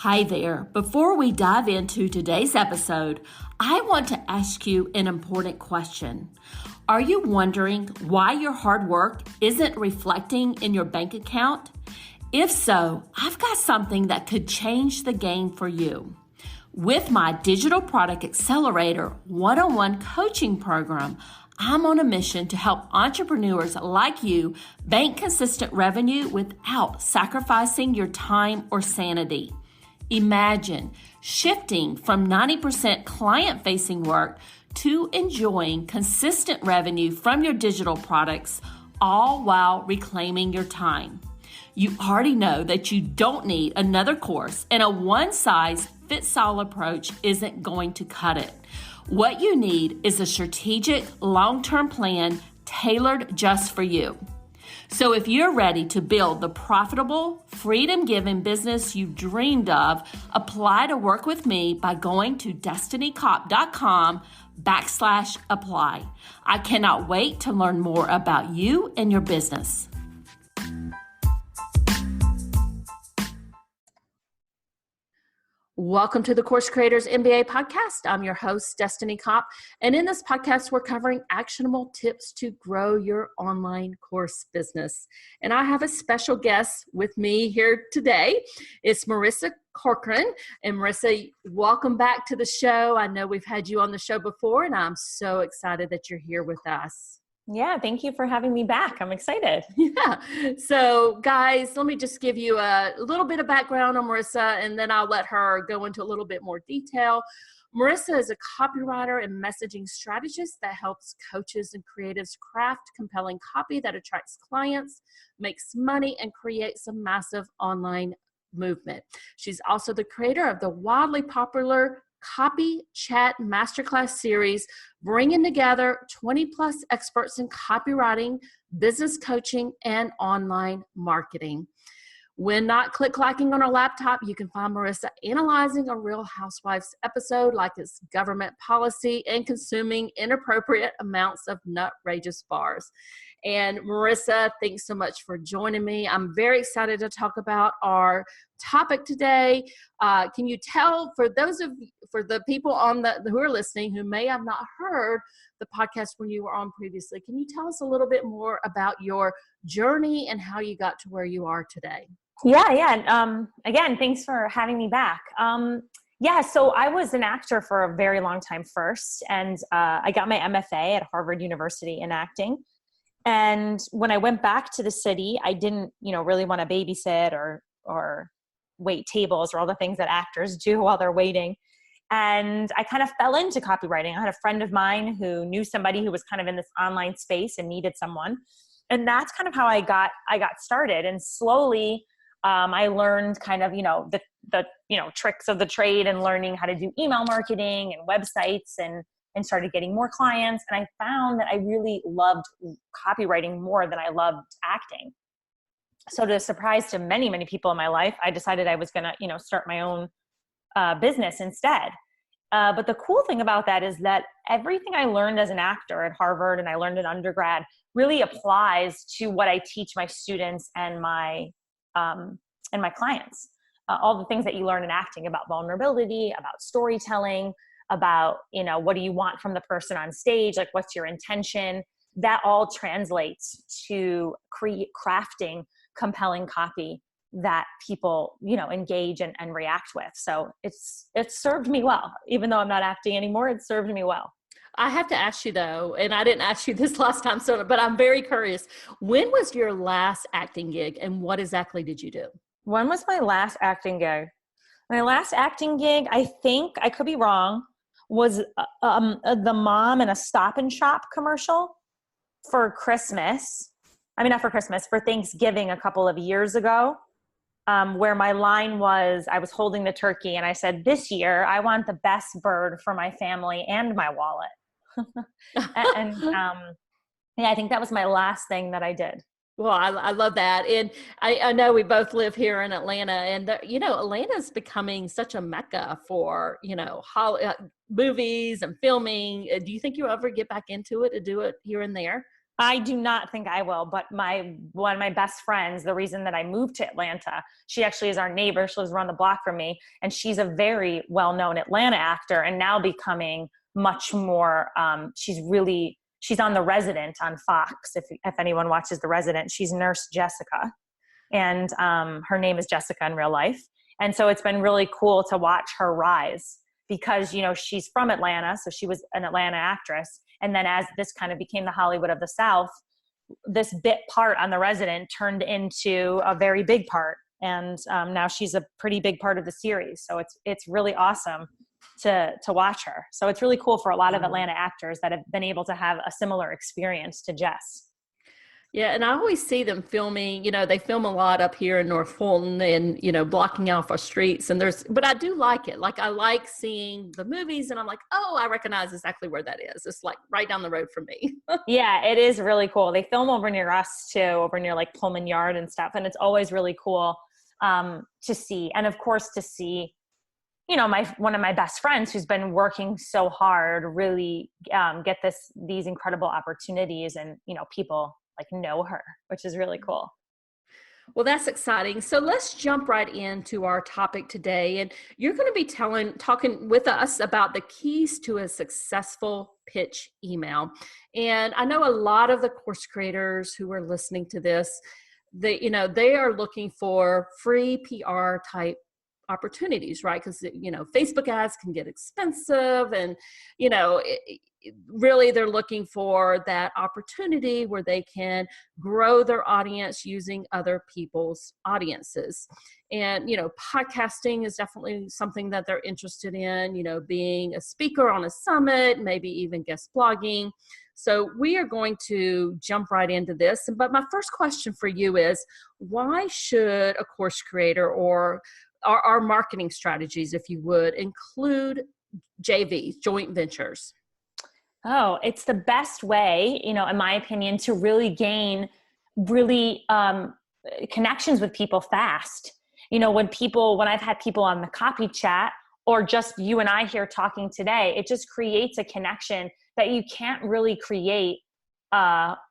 Hi there. Before we dive into today's episode, I want to ask you an important question. Are you wondering why your hard work isn't reflecting in your bank account? If so, I've got something that could change the game for you. With my Digital Product Accelerator one-on-one coaching program, I'm on a mission to help entrepreneurs like you bank consistent revenue without sacrificing your time or sanity. Imagine shifting from 90% client-facing work to enjoying consistent revenue from your digital products, all while reclaiming your time. You already know that you don't need another course, and a one-size-fits-all approach isn't going to cut it. What you need is a strategic, long-term plan tailored just for you. So if you're ready to build the profitable, freedom-giving business you've dreamed of, apply to work with me by going to destinycop.com/apply. I cannot wait to learn more about you and your business. Welcome to the Course Creators MBA podcast. I'm your host, Destiny Cop, and in this podcast, we're covering actionable tips to grow your online course business. And I have a special guest with me here today. It's Marisa Corcoran. And Marisa, welcome back to the show. I know we've had you on the show before, and I'm so excited that you're here with us. Yeah, thank you for having me back. I'm excited. Yeah. So guys, let me just give you a little bit of background on Marisa, and then I'll let her go into a little bit more detail. Marisa is a copywriter and messaging strategist that helps coaches and creatives craft compelling copy that attracts clients, makes money, and creates a massive online movement. She's also the creator of the wildly popular Copy Chat Masterclass series, bringing together 20 plus experts in copywriting, business coaching, and online marketing. When not click-clacking on her laptop, you can find Marisa analyzing a Real Housewives episode like it's government policy and consuming inappropriate amounts of nutrageous bars. And Marisa, thanks so much for joining me. I'm very excited to talk about our topic today. Can you tell, for the people who are listening who may have not heard the podcast when you were on previously, can you tell us a little bit more about your journey and how you got to where you are today? Yeah. Again, thanks for having me back. So I was an actor for a very long time first, and I got my MFA at Harvard University in acting. And when I went back to the city, I didn't, really want to babysit or wait tables or all the things that actors do while they're waiting. And I kind of fell into copywriting. I had a friend of mine who knew somebody who was kind of in this online space and needed someone. And that's kind of how I got started. And slowly, I learned kind of, the tricks of the trade and learning how to do email marketing and websites and started getting more clients. And I found that I really loved copywriting more than I loved acting. So to surprise to many, many people in my life, I decided I was going to, start my own business instead. But the cool thing about that is that everything I learned as an actor at Harvard and I learned in undergrad really applies to what I teach my students and my clients. All the things that you learn in acting about vulnerability, about storytelling, about, what do you want from the person on stage? Like, what's your intention? That all translates to crafting compelling copy that people, engage and react with. So it's served me well. Even though I'm not acting anymore, it served me well. I have to ask you though, and I didn't ask you this last time, but I'm very curious. When was your last acting gig and what exactly did you do? When was my last acting gig? My last acting gig, I think, I could be wrong, was the mom in a Stop and Shop commercial for Christmas. I mean, not for Christmas, for Thanksgiving a couple of years ago, where my line was, I was holding the turkey and I said, this year, I want the best bird for my family and my wallet. I think that was my last thing that I did. Well, I love that. And I know we both live here in Atlanta, and Atlanta's becoming such a mecca for, movies and filming. Do you think you'll ever get back into it to do it here and there? I do not think I will, but one of my best friends, the reason that I moved to Atlanta, she actually is our neighbor. She lives around the block from me, and she's a very well-known Atlanta actor, and now becoming much more. She's on The Resident on Fox. If anyone watches The Resident, she's Nurse Jessica, and her name is Jessica in real life. And so it's been really cool to watch her rise because, she's from Atlanta. So she was an Atlanta actress. And then as this kind of became the Hollywood of the South, this bit part on The Resident turned into a very big part. And now she's a pretty big part of the series. So it's really awesome to watch her. So it's really cool for a lot of Atlanta actors that have been able to have a similar experience to Jess. Yeah, and I always see them filming, they film a lot up here in North Fulton and, blocking off our streets. But I do like it. Like, I like seeing the movies and I'm like, oh, I recognize exactly where that is. It's like right down the road from me. Yeah, it is really cool. They film over near us too, over near like Pullman Yard and stuff. And it's always really cool to see. And of course, to see, one of my best friends who's been working so hard, really get these incredible opportunities and, people like know her, which is really cool. Well, that's exciting. So let's jump right into our topic today. And you're going to be talking with us about the keys to a successful pitch email. And I know a lot of the course creators who are listening to this, they are looking for free PR type opportunities, right? Because, Facebook ads can get expensive and, really they're looking for that opportunity where they can grow their audience using other people's audiences. And, podcasting is definitely something that they're interested in, being a speaker on a summit, maybe even guest blogging. So we are going to jump right into this. But my first question for you is, why should a course creator or our marketing strategies, if you would, include JVs, joint ventures? Oh, it's the best way, in my opinion, to really gain connections with people fast. When I've had people on the copy chat or just you and I here talking today, it just creates a connection that you can't really create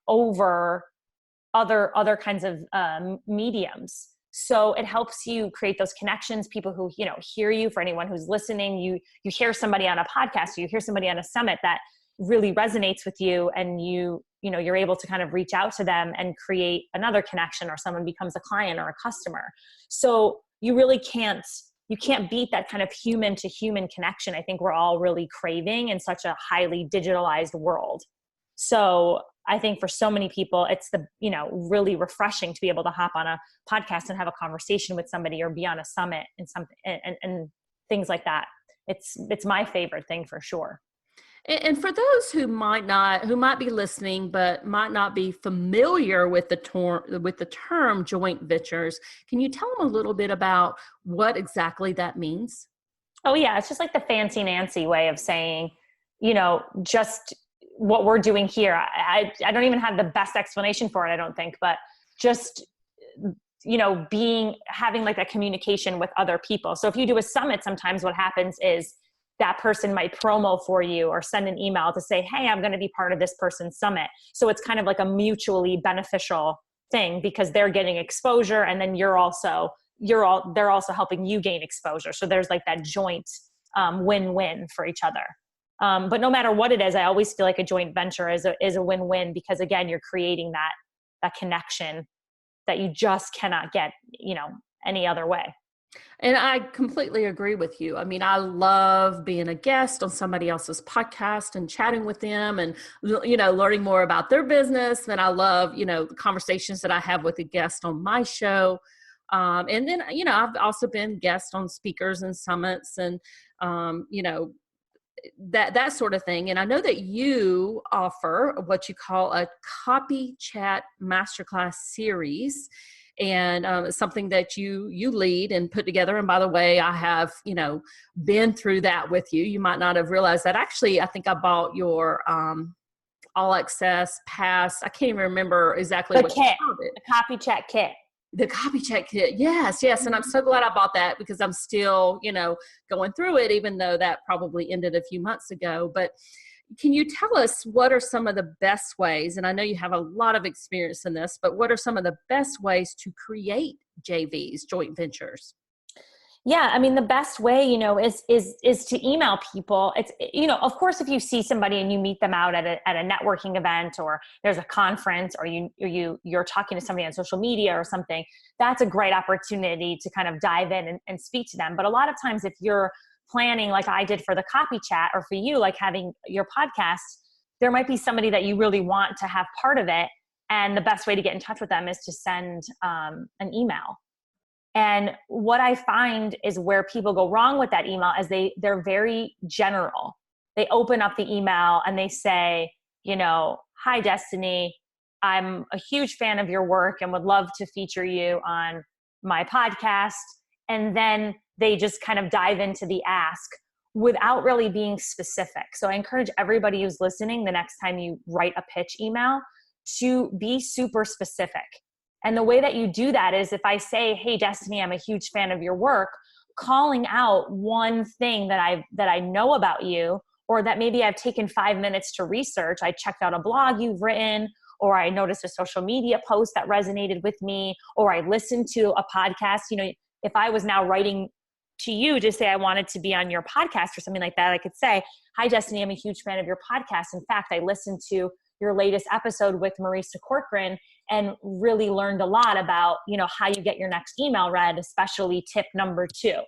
over other kinds of mediums. So it helps you create those connections, people who, hear you. For anyone who's listening, you hear somebody on a podcast, you hear somebody on a summit that really resonates with you, and you're able to kind of reach out to them and create another connection, or someone becomes a client or a customer. So you really can't beat that kind of human to human connection. I think we're all really craving in such a highly digitalized world. So I think for so many people, it's really refreshing to be able to hop on a podcast and have a conversation with somebody, or be on a summit and something and things like that. It's my favorite thing for sure. And for those who might be listening, but might not be familiar with the term joint ventures, can you tell them a little bit about what exactly that means? Oh yeah, it's just like the fancy Nancy way of saying, just what we're doing here. I don't even have the best explanation for it, I don't think, but just, having like that communication with other people. So if you do a summit, sometimes what happens is that person might promo for you or send an email to say, hey, I'm going to be part of this person's summit. So it's kind of like a mutually beneficial thing, because they're getting exposure, and then they're also helping you gain exposure. So there's like that joint win-win for each other. But no matter what it is, I always feel like a joint venture is a win-win, because again, you're creating that connection that you just cannot get, any other way. And I completely agree with you. I mean, I love being a guest on somebody else's podcast and chatting with them and, learning more about their business. And I love, the conversations that I have with a guest on my show. And then, I've also been guest on speakers and summits and, that sort of thing. And I know that you offer what you call a copy chat masterclass series. And something that you lead and put together. And by the way, I have, been through that with you. You might not have realized that. Actually, I think I bought your all access pass. I can't even remember exactly what you called it. The copy chat kit. The copy chat kit. Yes. And I'm so glad I bought that, because I'm still, going through it, even though that probably ended a few months ago. But, can you tell us what are some of the best ways, and I know you have a lot of experience in this, but what are some of the best ways to create JVs, joint ventures? Yeah, I mean, the best way, is to email people. It's, of course, if you see somebody and you meet them out at a networking event, or there's a conference, or you're talking to somebody on social media or something, that's a great opportunity to kind of dive in and speak to them. But a lot of times, if you're planning, like I did for the copy chat, or for you, like having your podcast, there might be somebody that you really want to have part of it. And the best way to get in touch with them is to send an email. And what I find is where people go wrong with that email is they're very general. They open up the email and they say, "Hi, Destiny, I'm a huge fan of your work and would love to feature you on my podcast." And then they just kind of dive into the ask without really being specific. So I encourage everybody who's listening, the next time you write a pitch email, to be super specific. And the way that you do that is, if I say, "Hey, Destiny, I'm a huge fan of your work," calling out one thing that I know about you, or that maybe I've taken 5 minutes to research. I checked out a blog you've written, or I noticed a social media post that resonated with me, or I listened to a podcast. If I was now writing to you to say I wanted to be on your podcast or something like that, I could say, "Hi, Destiny, I'm a huge fan of your podcast. In fact, I listened to your latest episode with Marisa Corcoran and really learned a lot about, how you get your next email read, especially tip number 2.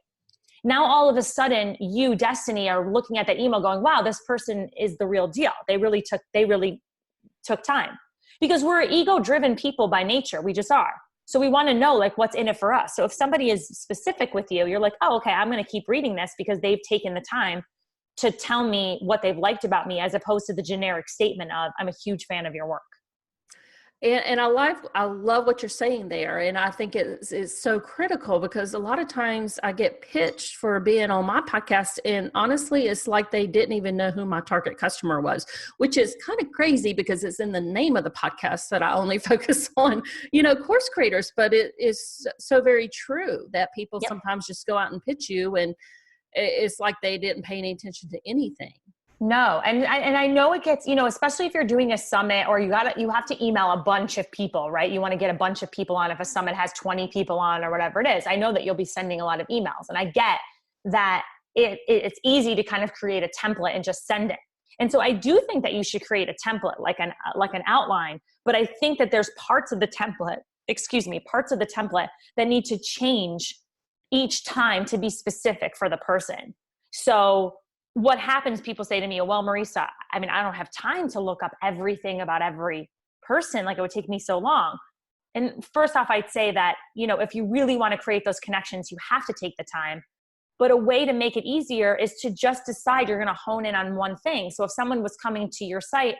Now, all of a sudden, you, Destiny, are looking at that email going, "Wow, this person is the real deal. They really took time." Because we're ego-driven people by nature. We just are. So we want to know, like, what's in it for us. So if somebody is specific with you, you're like, "Oh, okay, I'm going to keep reading this because they've taken the time to tell me what they've liked about me," as opposed to the generic statement of, "I'm a huge fan of your work." And I love what you're saying there. And I think it's so critical, because a lot of times I get pitched for being on my podcast, and honestly, it's like they didn't even know who my target customer was, which is kind of crazy because it's in the name of the podcast that I only focus on, course creators. But it is so very true that people sometimes just go out and pitch you, and it's like they didn't pay any attention to anything. No. And I know it gets, especially if you're doing a summit, or you have to email a bunch of people, right? You want to get a bunch of people on if a summit has 20 people on or whatever it is. I know that you'll be sending a lot of emails, and I get that it's easy to kind of create a template and just send it. And so I do think that you should create a template, like an outline, but I think that there's parts of the template that need to change each time to be specific for the person. So what happens, people say to me, "Well, Marisa, I mean, I don't have time to look up everything about every person. Like, it would take me so long." And first off, I'd say that, if you really want to create those connections, you have to take the time. But a way to make it easier is to just decide you're going to hone in on one thing. So if someone was coming to your site,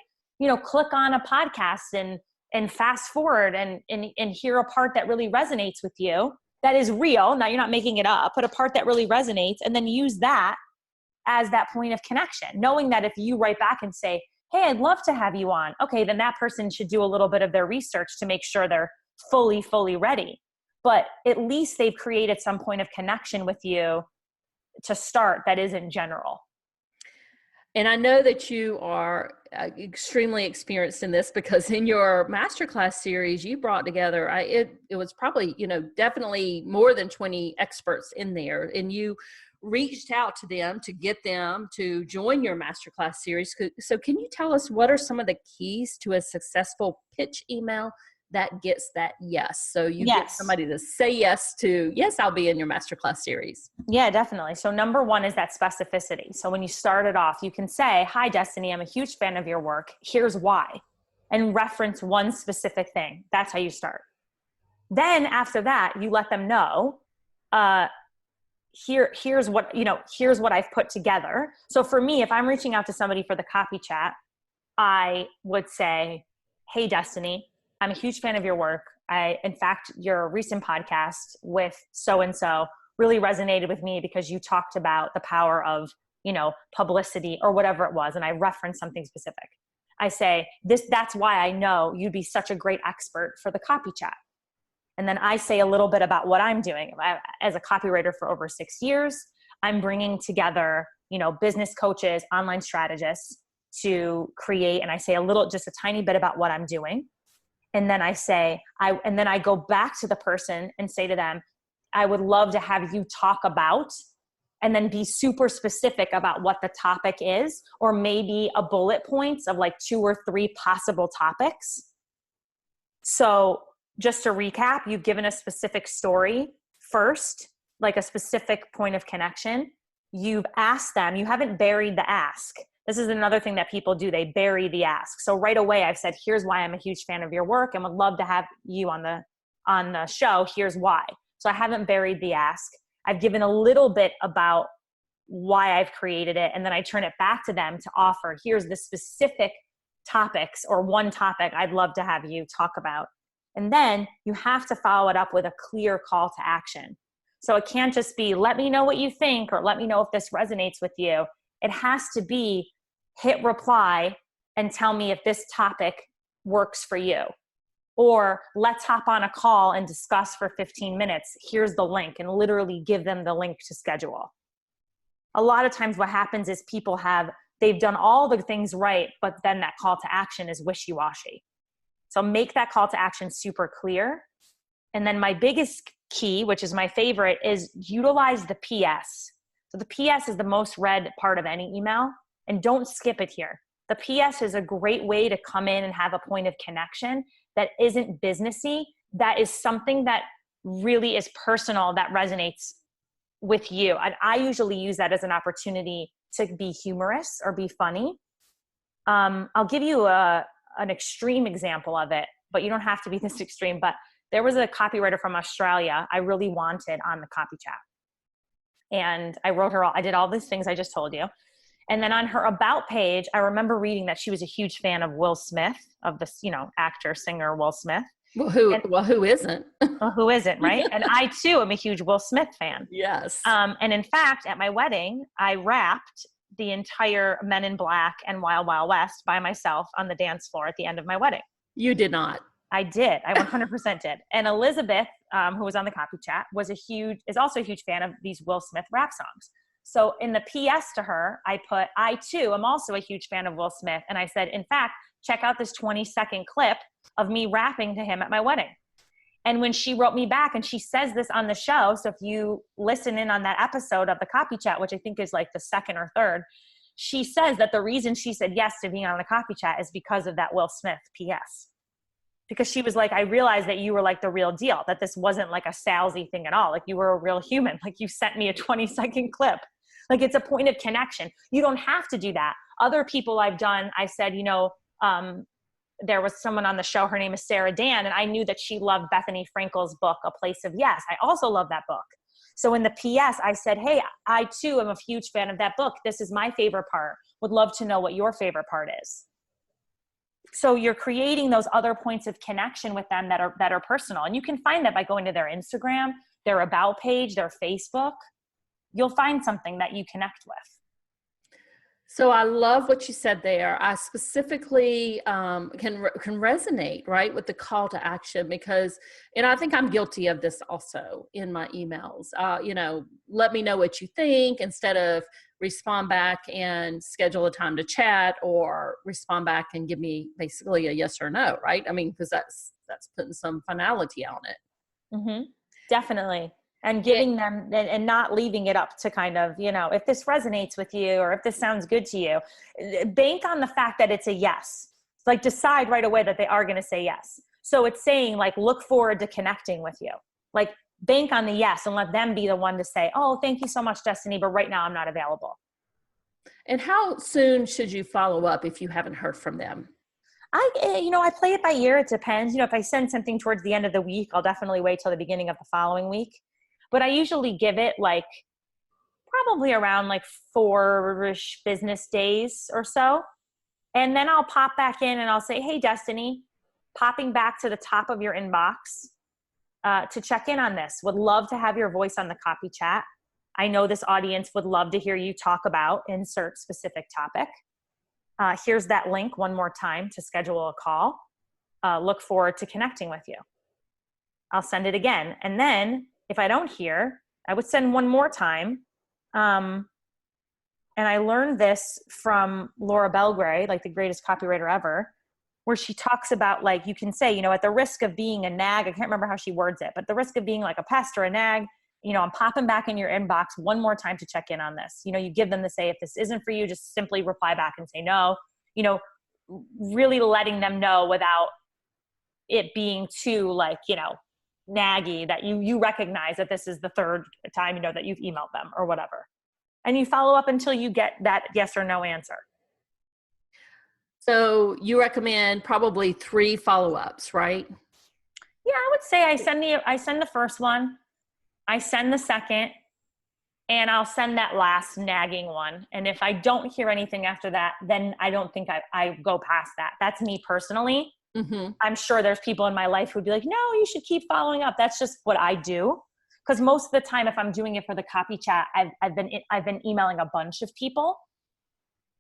click on a podcast and fast forward and hear a part that really resonates with you, that is real. Now, you're not making it up, but a part that really resonates, and then use that as that point of connection, knowing that if you write back and say, "Hey, I'd love to have you on," okay, then that person should do a little bit of their research to make sure they're fully ready. But at least they've created some point of connection with you to start that isn't general. And I know that you are extremely experienced in this, because in your masterclass series, you brought together, it was probably, definitely more than 20 experts in there, and you reached out to them to get them to join your masterclass series. So can you tell us what are some of the keys to a successful pitch email that gets that yes? So you get somebody to say yes to, "Yes, I'll be in your masterclass series." Yeah, definitely. So number one is that specificity. So when you start it off, you can say, "Hi, Destiny, I'm a huge fan of your work. Here's why," and reference one specific thing. That's how you start. Then after that, you let them know, here's what I've put together. So for me, if I'm reaching out to somebody for the copy chat, I would say, "Hey, Destiny, I'm a huge fan of your work. In fact, your recent podcast with so-and-so really resonated with me because you talked about the power of, publicity," or whatever it was. And I referenced something specific. I say, "That's why I know you'd be such a great expert for the copy chat." And then I say a little bit about what I'm doing. As a copywriter for over 6 years, I'm bringing together, business coaches, online strategists, to create, and I say just a tiny bit about what I'm doing. And then I go back to the person and say to them, I would love to have you talk about, and then be super specific about what the topic is, or maybe a bullet points of like 2 or 3 possible topics. So just to recap, you've given a specific story first, like a specific point of connection. You've asked them, you haven't buried the ask. This is another thing that people do. They bury the ask. So right away I've said, here's why I'm a huge fan of your work and would love to have you on the show. Here's why. So I haven't buried the ask. I've given a little bit about why I've created it. And then I turn it back to them to offer, here's the specific topics or one topic I'd love to have you talk about. And then you have to follow it up with a clear call to action. So it can't just be, let me know what you think, or let me know if this resonates with you. It has to be, hit reply and tell me if this topic works for you. Or let's hop on a call and discuss for 15 minutes. Here's the link, and literally give them the link to schedule. A lot of times what happens is they've done all the things right, but then that call to action is wishy-washy. So make that call to action super clear. And then my biggest key, which is my favorite, is utilize the PS. So the PS is the most read part of any email, and don't skip it here. The PS is a great way to come in and have a point of connection that isn't businessy, that is something that really is personal, that resonates with you. And I usually use that as an opportunity to be humorous or be funny. I'll give you an extreme example of it, but you don't have to be this extreme. But there was a copywriter from Australia I really wanted on the copy chat. And I wrote her I did all these things I just told you. And then on her about page, I remember reading that she was a huge fan of Will Smith, of this, actor, singer Will Smith. Well, who isn't? Well, who isn't, right? And I too am a huge Will Smith fan. Yes. And in fact, at my wedding, I rapped the entire Men in Black and Wild Wild West by myself on the dance floor at the end of my wedding. You did not. I did. I 100% did. And Elizabeth, who was on the copy chat, is also a huge fan of these Will Smith rap songs. So in the PS to her, I put, I too am also a huge fan of Will Smith. And I said, in fact, check out this 20-second clip of me rapping to him at my wedding. And when she wrote me back, and she says this on the show, so if you listen in on that episode of the copy chat, which I think is like the second or third, she says that the reason she said yes to being on the copy chat is because of that Will Smith PS. Because she was like, I realized that you were like the real deal, that this wasn't like a salesy thing at all. Like you were a real human. Like you sent me a 20-second clip. Like it's a point of connection. You don't have to do that. Other people I've done, I said, there was someone on the show, her name is Sarah Dan, and I knew that she loved Bethany Frankel's book, A Place of Yes. I also love that book. So in the PS, I said, hey, I too am a huge fan of that book. This is my favorite part. Would love to know what your favorite part is. So you're creating those other points of connection with them that are personal. And you can find that by going to their Instagram, their About page, their Facebook. You'll find something that you connect with. So I love what you said there. I specifically can resonate, right, with the call to action because, I think I'm guilty of this also in my emails. Let me know what you think instead of respond back and schedule a time to chat, or respond back and give me basically a yes or no, right? I mean, because that's putting some finality on it. Mm-hmm. Definitely. And giving them and not leaving it up to kind of, if this resonates with you or if this sounds good to you, bank on the fact that it's a yes. Like decide right away that they are going to say yes. So it's saying like, look forward to connecting with you. Like bank on the yes and let them be the one to say, oh, thank you so much, Destiny, but right now I'm not available. And how soon should you follow up if you haven't heard from them? I play it by ear. It depends. If I send something towards the end of the week, I'll definitely wait till the beginning of the following week. But I usually give it like probably around like 4-ish business days or so. And then I'll pop back in and I'll say, hey, Destiny, popping back to the top of your inbox to check in on this. Would love to have your voice on the copy chat. I know this audience would love to hear you talk about insert specific topic. Here's that link one more time to schedule a call. Look forward to connecting with you. I'll send it again. And then if I don't hear, I would send one more time. And And I learned this from Laura Belgray, like the greatest copywriter ever, where she talks about, like, you can say, at the risk of being a nag, I can't remember how she words it, but the risk of being like a pest or a nag, I'm popping back in your inbox one more time to check in on this. You give them to say, if this isn't for you, just simply reply back and say no, really letting them know without it being too naggy, that you recognize that this is the third time, that you've emailed them or whatever. And you follow up until you get that yes or no answer. So you recommend probably 3 follow-ups, right? Yeah, I would say I send the first one, I send the second, and I'll send that last nagging one. And if I don't hear anything after that, then I don't think I go past that. That's me personally. Mm-hmm. I'm sure there's people in my life who'd be like, no, you should keep following up. That's just what I do. Because most of the time, if I'm doing it for the copy chat, I've been emailing a bunch of people.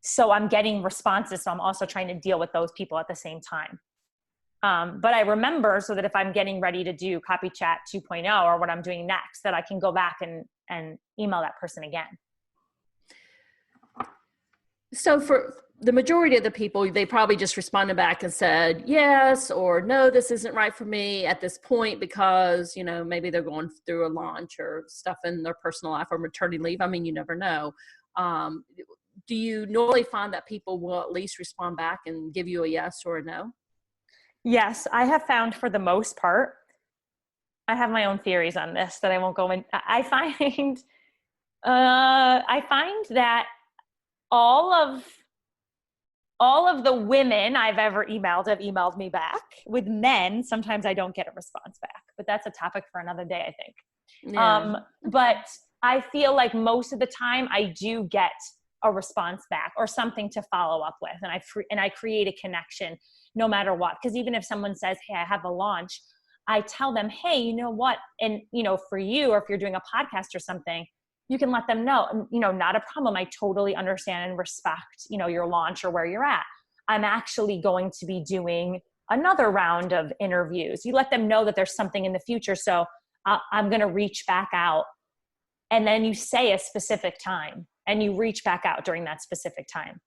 So I'm getting responses. So I'm also trying to deal with those people at the same time. But I remember, so that if I'm getting ready to do copy chat 2.0 or what I'm doing next, that I can go back and email that person again. So for the majority of the people, they probably just responded back and said, yes, or no, this isn't right for me at this point because, maybe they're going through a launch or stuff in their personal life or maternity leave. I mean, you never know. Do you normally find that people will at least respond back and give you a yes or a no? Yes, I have found for the most part. I have my own theories on this that I won't go in. I find that all of the women I've ever emailed have emailed me back. With men, sometimes I don't get a response back, but that's a topic for another day, I think. Yeah. But I feel like most of the time I do get a response back or something to follow up with. And I create a connection no matter what. Because even if someone says, hey, I have a launch, I tell them, hey, you know what? And, for you, or if you're doing a podcast or something, you can let them know, not a problem. I totally understand and respect, your launch or where you're at. I'm actually going to be doing another round of interviews. You let them know that there's something in the future. So I'm going to reach back out. And then you say a specific time and you reach back out during that specific time.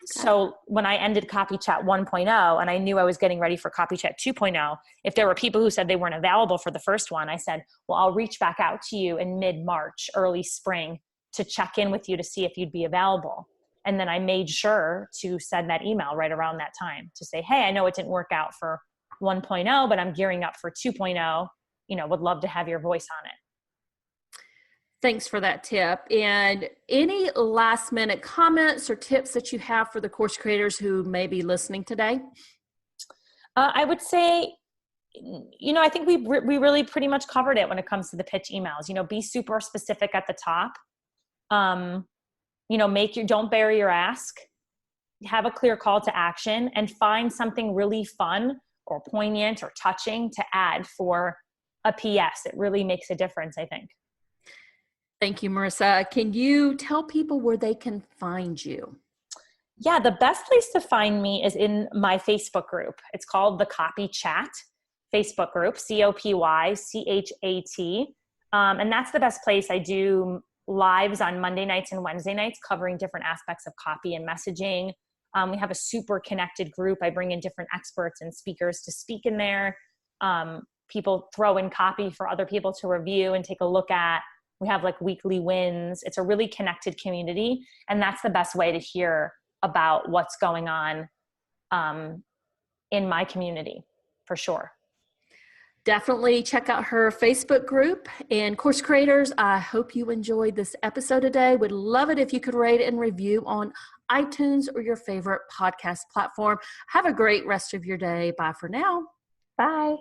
Okay. So when I ended Copy Chat 1.0 and I knew I was getting ready for Copy Chat 2.0, if there were people who said they weren't available for the first one, I said, well, I'll reach back out to you in mid-March, early spring to check in with you to see if you'd be available. And then I made sure to send that email right around that time to say, hey, I know it didn't work out for 1.0, but I'm gearing up for 2.0, would love to have your voice on it. Thanks for that tip. And any last minute comments or tips that you have for the course creators who may be listening today? I would say, I think we really pretty much covered it when it comes to the pitch emails. Be super specific at the top. Don't bury your ask. Have a clear call to action and find something really fun or poignant or touching to add for a PS. It really makes a difference, I think. Thank you, Marisa. Can you tell people where they can find you? Yeah, the best place to find me is in my Facebook group. It's called the Copy Chat Facebook group, COPYCHAT. And that's the best place. I do lives on Monday nights and Wednesday nights covering different aspects of copy and messaging. We have a super connected group. I bring in different experts and speakers to speak in there. People throw in copy for other people to review and take a look at. We have weekly wins. It's a really connected community. And that's the best way to hear about what's going on in my community, for sure. Definitely check out her Facebook group. And course creators, I hope you enjoyed this episode today. Would love it if you could rate and review on iTunes or your favorite podcast platform. Have a great rest of your day. Bye for now. Bye.